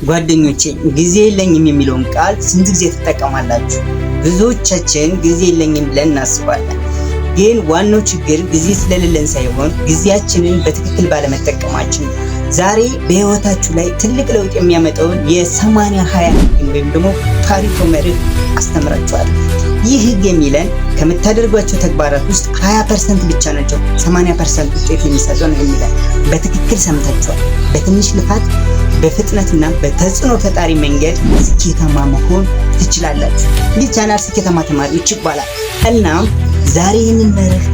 ጓደኞቼ ጊዜ የለኝም የሚለውን ቃል ስንት ጊዜ ትጠቀማላችሁ? ብዙዎቻችን ጊዜ የለኝም ብለን እናስባለን። ግን ዋናው ችግር ጊዜ ስለሌለን ሳይሆን ጊዜያችንን በትክክል ባለመጠቀማችን። ዛሬ በህይወታችሁ ላይ ትልቅ ለውጥ የሚያመጣውን የ80-20 ህግ ወይም ደግሞ ፓሪቶ መርህ አስተምራችኋለሁ። ይህ ህግ የሚለን ከምታደርጓቸው ተግባራት ውስጥ 20% ብቻ ናቸው 80% ውጤት የሚሰጠው ነው የሚለን። በትክክል ሰምታችኋል። በትንሽ ልፋት በፍጥነትና በተጽዕኖ ፈጣሪ መንገድ ስኬታማ መሆን ትችላላችሁ። ይህ ቻናል ስኬታማ ተማሪዎች ይባላል። እናም ዛሬ ይህንን መርህ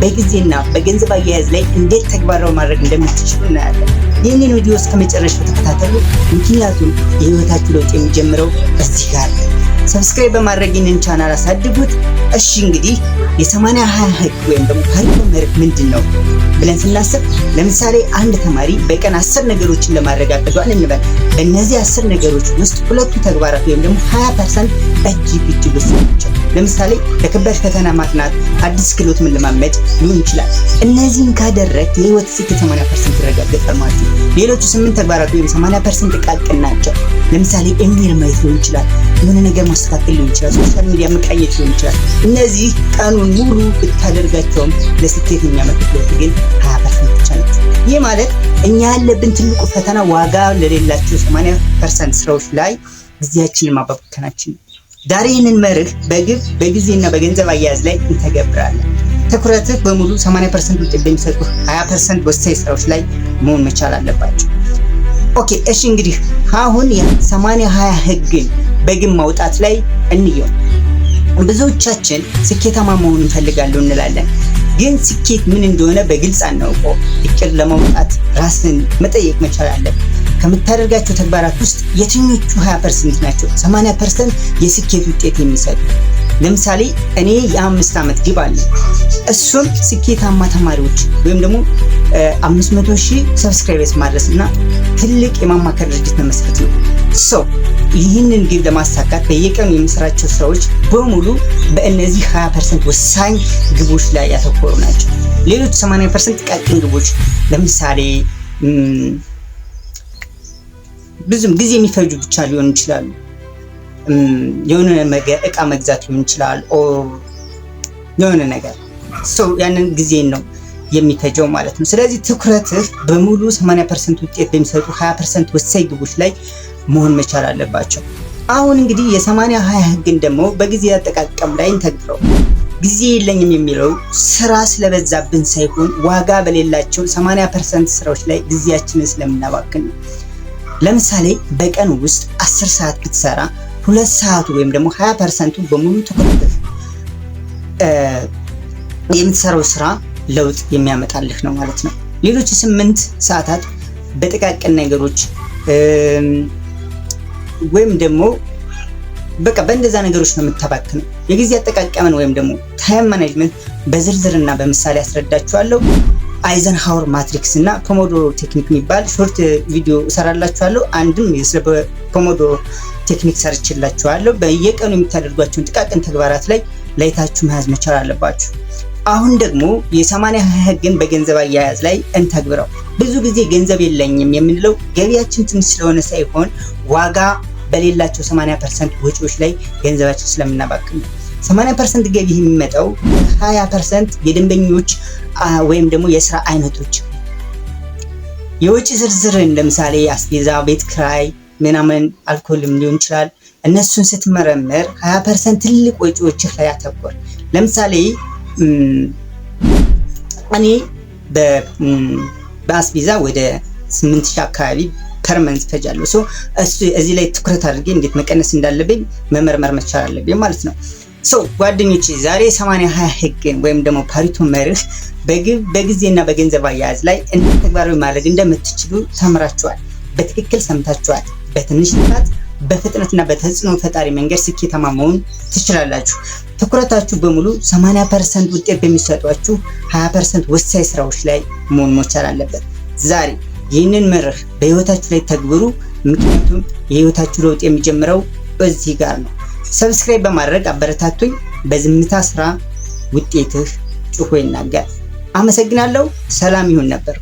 በጊዜና በገንዘብ አያያዝ ላይ እንዴት ተግባራዊ ማድረግ እንደምትችሉ እናያለን። ይህንን ቪዲዮ እስከ መጨረሻው ተከታተሉ፣ ምክንያቱም የህይወታችሁ ለውጥ የሚጀምረው እዚህ ጋር ነው። ሰብስክራይብ በማድረግ ይህንን ቻናል አሳድጉት። እሺ እንግዲህ የ80-20 ህግ ወይም ደግሞ ፓሪቶ መርህ ምንድን ነው ብለን ስናስብ፣ ለምሳሌ አንድ ተማሪ በቀን 10 ነገሮችን ለማድረግ አቅዷል እንበል። በእነዚህ 10 ነገሮች ውስጥ ሁለቱ ተግባራት ወይም ደግሞ 20% እጅግ ወሳኝ ናቸው። ለምሳሌ ለከባድ ፈተና ማጥናት፣ አዲስ ክህሎት መለማመድ ሊሆን ይችላል። እነዚህን ካደረግ የህይወት ስኬት 80% ይረጋገጣል ማለት ነው። ሌሎቹ 8 ተግባራት ወይም 80% ጥቃቅን ናቸው። ለምሳሌ ኢሜል ማየት ሊሆን ይችላል፣ የሆነ ነገር ማስተካከል ሊሆን ይችላል፣ ሶሻል ሚዲያ መቃኘት ሊሆን ይችላል። እነዚህ ቀኑን ሙሉ ብታደርጋቸውም ለስኬት የሚያመጡት ለውጥ ግን 20% ብቻ ናቸው። ይህ ማለት እኛ ያለብን ትልቁ ፈተና ዋጋ ለሌላቸው 80% ስራዎች ላይ ጊዜያችንን ማባከናችን ነው። ዛሬ ይህንን መርህ በጊዜና በገንዘብ አያያዝ ላይ እንተገብራለን። ትኩረትህ በሙሉ 80% ውጤት በሚሰጡ 20% ወሳኝ ስራዎች ላይ መሆን መቻል አለባቸው። ኦኬ እሺ እንግዲህ አሁን የ80-20 ህግን በግብ ማውጣት ላይ እንየው። ብዙዎቻችን ስኬታማ መሆን እንፈልጋለን እንላለን፣ ግን ስኬት ምን እንደሆነ በግልጽ አናውቀው። እቅድ ለማውጣት ራስን መጠየቅ መቻል አለብን። ከምታደርጋቸው ተግባራት ውስጥ የትኞቹ 20% ናቸው 80% የስኬት ውጤት የሚሰጡ? ለምሳሌ እኔ የ5 ዓመት ግብ አለ። እሱም ስኬታማ ተማሪዎች ወይም ደግሞ 500,000 ሰብስክራይበርስ ማድረስ እና ትልቅ የማማከር ድርጅት መመስረት ነው። ይህንን ግብ ለማሳካት በየቀኑ የምሰራቸው ስራዎች በሙሉ በእነዚህ 20% ወሳኝ ግቦች ላይ ያተኮሩ ናቸው። ሌሎች 80% ጥቃቅን ግቦች ለምሳሌ ብዙም ጊዜ የሚፈጁ ብቻ ሊሆኑ ይችላሉ። የሆነ እቃ መግዛት ሊሆን ይችላል፣ የሆነ ነገር ያንን ጊዜን ነው የሚፈጀው ማለት ነው። ስለዚህ ትኩረትህ በሙሉ 80% ውጤት በሚሰጡ 20% ወሳኝ ግቦች ላይ መሆን መቻል አለባቸው። አሁን እንግዲህ የ80-20 ህግን ደግሞ በጊዜ አጠቃቀም ላይ እንተግብረው። ጊዜ የለኝም የሚለው ስራ ስለበዛብን ሳይሆን ዋጋ በሌላቸው 80% ስራዎች ላይ ጊዜያችንን ስለምናባክን ነው። ለምሳሌ በቀን ውስጥ 10 ሰዓት ብትሰራ 2 ሰዓቱ ወይም ደግሞ 20% በሙሉ ትኩረትህ የምትሰራው ስራ ለውጥ የሚያመጣልህ ነው ማለት ነው። ሌሎች 8 ሰዓታት በጥቃቅን ነገሮች ወይም ደግሞ በቃ በእንደዛ ነገሮች ነው የምታባክነው። የጊዜ አጠቃቀምን ወይም ደግሞ ታይም ማኔጅመንት በዝርዝርና በምሳሌ አስረዳችኋለሁ። አይዘንሃወር ማትሪክስ እና ፖሞዶሮ ቴክኒክ የሚባል ሾርት ቪዲዮ እሰራላችኋለሁ። አንድም ስለ ፖሞዶሮ ቴክኒክ ሰርችላችኋለሁ። በየቀኑ የምታደርጓቸውን ጥቃቅን ተግባራት ላይ ላይታችሁ መያዝ መቻል አለባችሁ። አሁን ደግሞ የ80-20 ህግን በገንዘብ አያያዝ ላይ እንተግብረው። ብዙ ጊዜ ገንዘብ የለኝም የምንለው ገቢያችን ትንሽ ስለሆነ ሳይሆን ዋጋ በሌላቸው 80% ወጪዎች ላይ ገንዘባችን ስለምናባክን ነው። 80% ገቢ የሚመጣው 20% የደንበኞች ወይም ደግሞ የስራ አይነቶች የወጪ ዝርዝርን ለምሳሌ አስቤዛ፣ ቤት ክራይ ምናምን አልኮልም ሊሆን ይችላል። እነሱን ስትመረምር 20% ትልቅ ወጪዎችህ ላይ አተኮር። ለምሳሌ እኔ በአስቤዛ ወደ 8,000 አካባቢ ፐርመንት ፈጃለሁ። እዚህ ላይ ትኩረት አድርጌ እንዴት መቀነስ እንዳለብኝ መመርመር መቻል አለብኝ ማለት ነው። ጓደኞቼ ዛሬ 80-20 ህግን ወይም ደግሞ ፓሪቶ መርህ በጊዜና በገንዘብ አያያዝ ላይ እንዴት ተግባራዊ ማድረግ እንደምትችሉ ተምራችኋል። በትክክል ሰምታችኋል። በትንሽ ልፋት በፍጥነትና በተጽዕኖ ፈጣሪ መንገድ ስኬታማ መሆን ትችላላችሁ። ትኩረታችሁ በሙሉ 80% ውጤት በሚሰጧችሁ 20% ወሳኝ ስራዎች ላይ መሆን መቻል አለበት። ዛሬ ይህንን መርህ በህይወታችሁ ላይ ተግብሩ፣ ምክንያቱም የህይወታችሁ ለውጥ የሚጀምረው እዚህ ጋር ነው። ሰብስክራይብ በማድረግ አበረታቱኝ። በዝምታ ስራ ውጤትህ ጩሆ ይናገር። አመሰግናለሁ። ሰላም ይሁን ነበር።